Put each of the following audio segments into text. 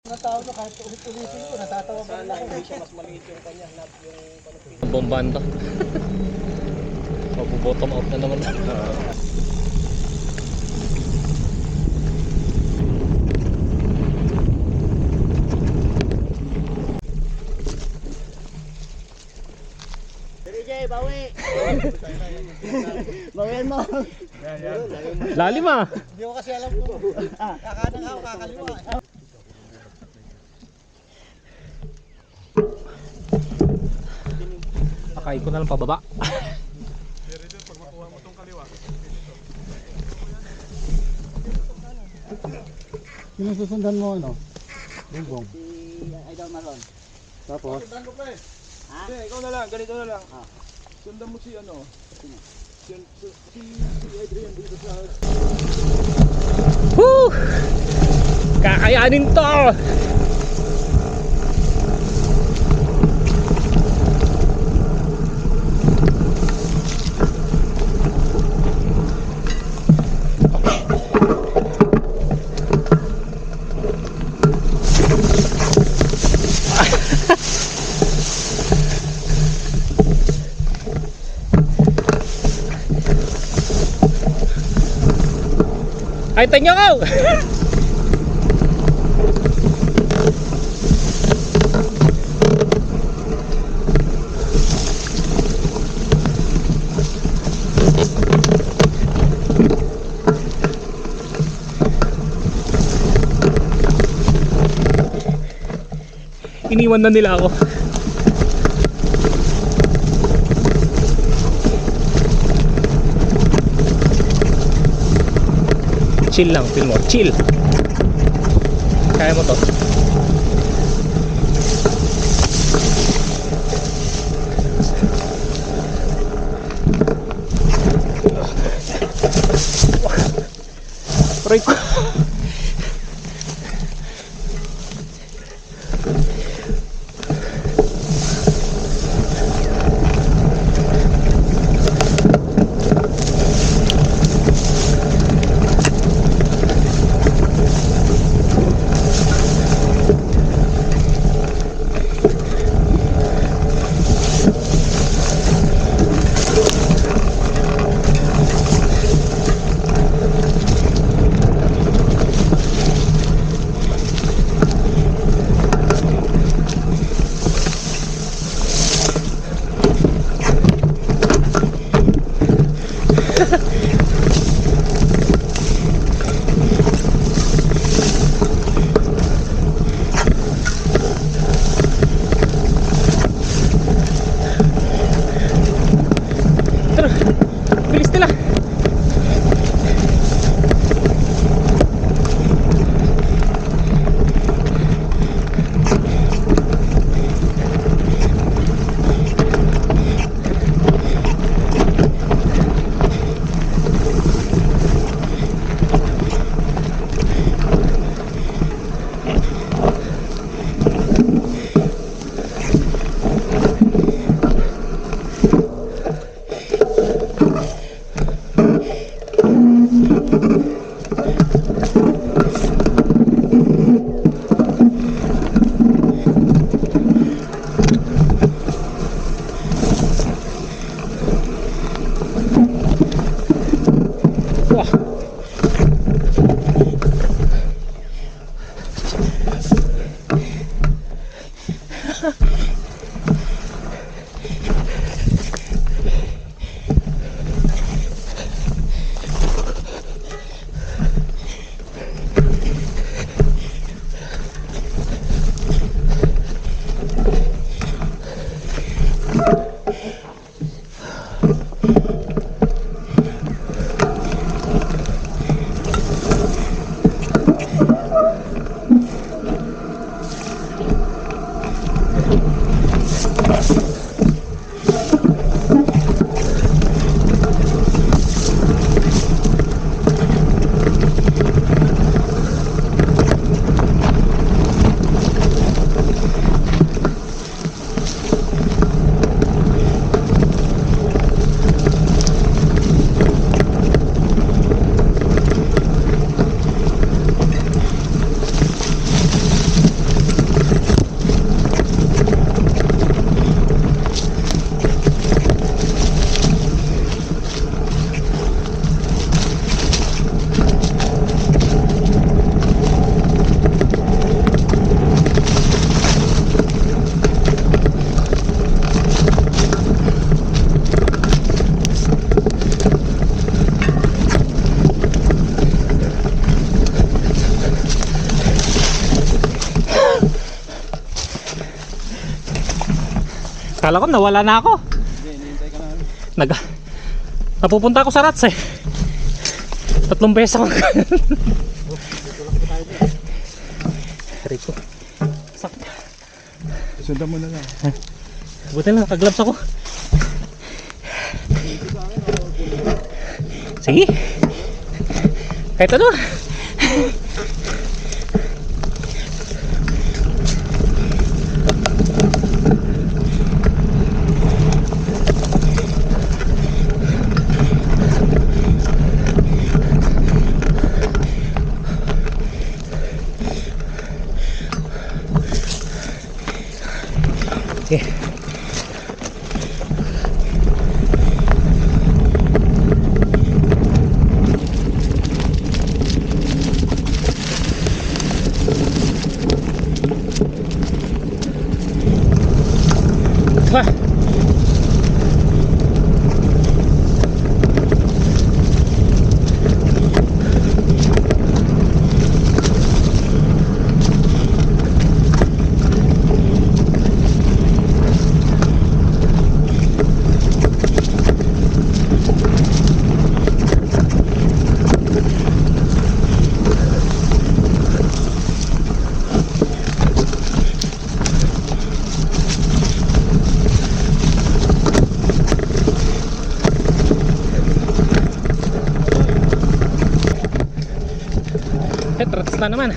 Mga tao na kahit ulit-ulitin ko, natatawa pa rin ako. Hindi siya mas maliit yung kanya, not yung panupin. Bombahan to. Mabu-bottom out na naman. Jay, bawi! Bawian mo! Lalim ah! Hindi ko kasi alam kung kakanang ako, kakaliwa. Pakain ko na lang pababa. Pero dito, pag makuha mo itong kaliwa, Sino susundan mo ano? Bungbong. Si Idol Maron. Tapos? Hindi, ikaw na lang, ganito na lang. Sundan mo si ano, si Adrian dito sa... Woo! Kakayanin to! Ay, tanyo ko! Iniwan na nila ako. Chill lang, feel mo, chill. Kaya mo to. Right. Bilis nila. Kala ko nawala na ako. Hindi, hinihintay ka na. Napupunta ako sa Rats eh. 3 beses ako. Rico. Sakit. Sundan mo na lang. Buti lang, naka-gloves ako. Sige. Kahit ano. Okay. Wah. Rats na naman.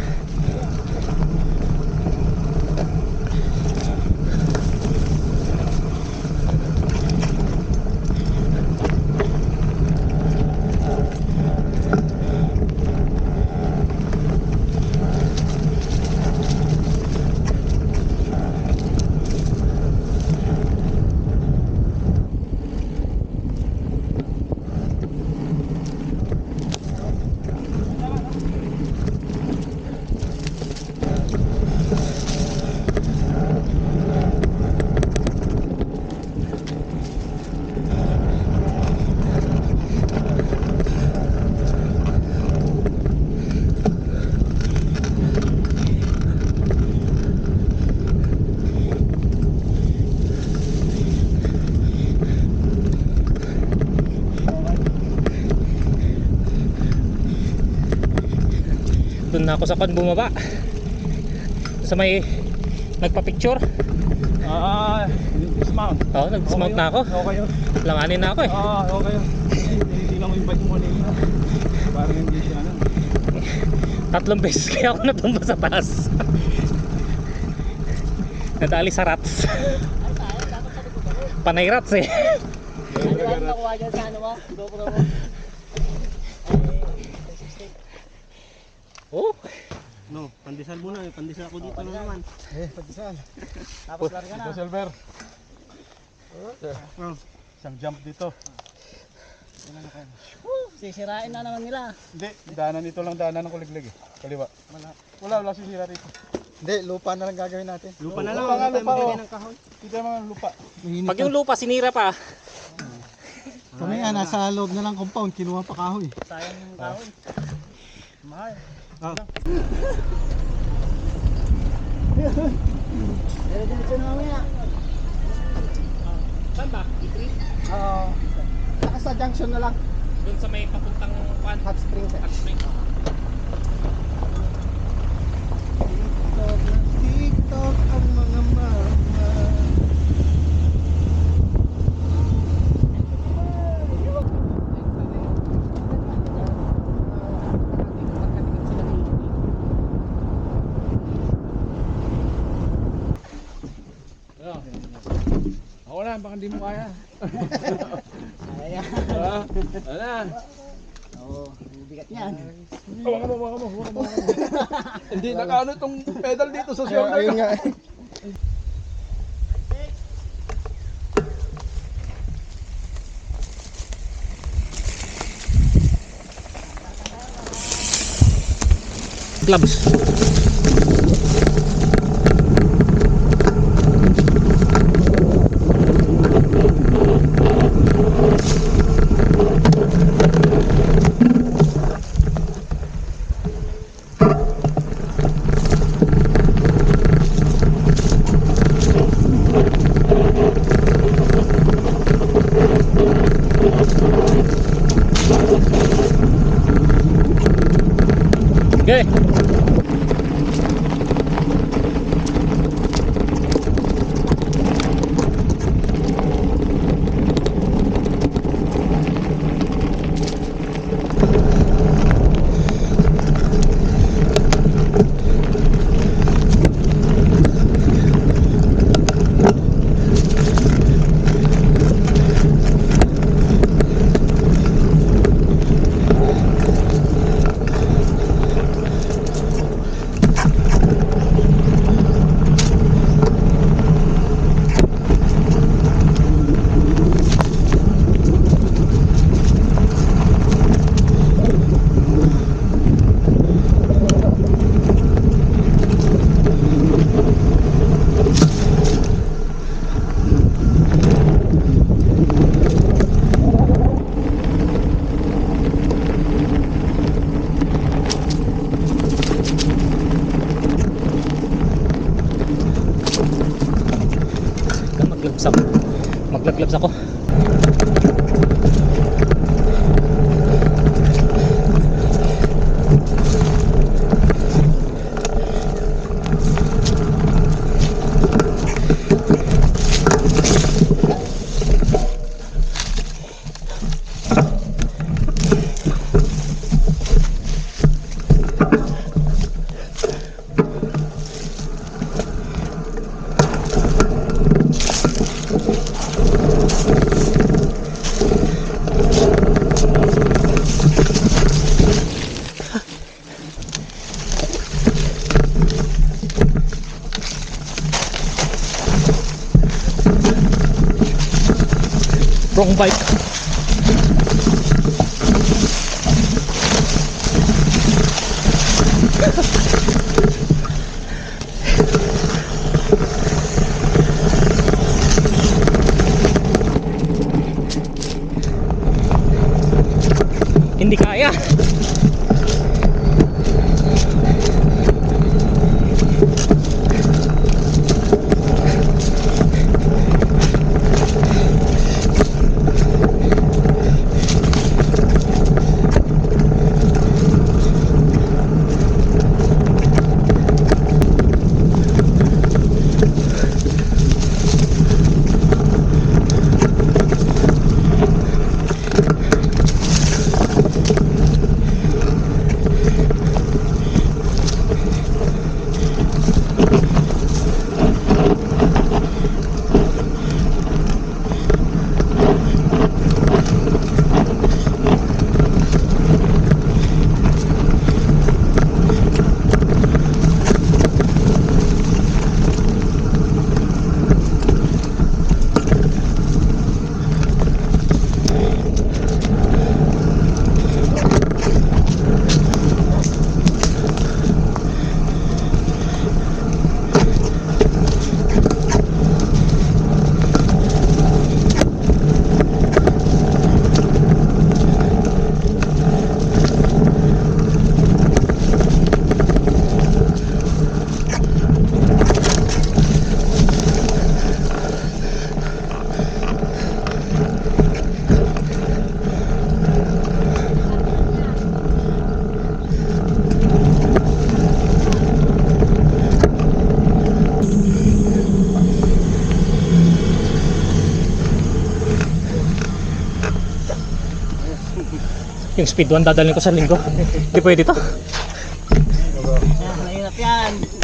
Doon na ako sa kon bumaba. Sa may nagpa-picture. Dismount. Oo, nag-dismount na ako. Okay yun. Langanin na ako eh. Okay yun. Hindi lang mo yung bike mo kanina. Parang hindi siya ano. 3 beses kaya ako natumba sa taas. Nadali sa Rats. Panay Rats eh. Ano ba nakuha dyan sa ano mo? GoPro mo? Oh, No, pandesal muna. Pandesal ako dito na naman. Pandesal. Tapos larga na. Ito silver. Isang jump dito. Sisirain na naman nila. Hindi, daanan ito lang daanan ng kuliglig eh. Kaliwa. Wala sisira dito. Hindi, lupa na lang gagawin natin. Lupa na lang. Lupa nga, lupa oh. Ng kahon. Dito yung mga lupa. pag yung lupa sinira pa. Kami nga, nasa loob na lang compound. Kinuha pa kahoy. Sayang yung kahoy. Mahal. Diretso na mamaya. Saan ba? Oo. Saka sa junction na lang. Doon sa may papuntang Hot Springs. Hot Springs. TikTok ang mga mama. Ako na, baka hindi mo kaya. Ayan. Ano? Oo, bigat niyan. Hawakan mo. Hindi, nakaano itong pedal dito sa shoulder. Ayun nga. Gloves. Maglaglabs ako. Wrong bike. Hindi kaya. Yung speed 1 dadalhin ko sa linggo. Hindi pwede to. Mahirap yan.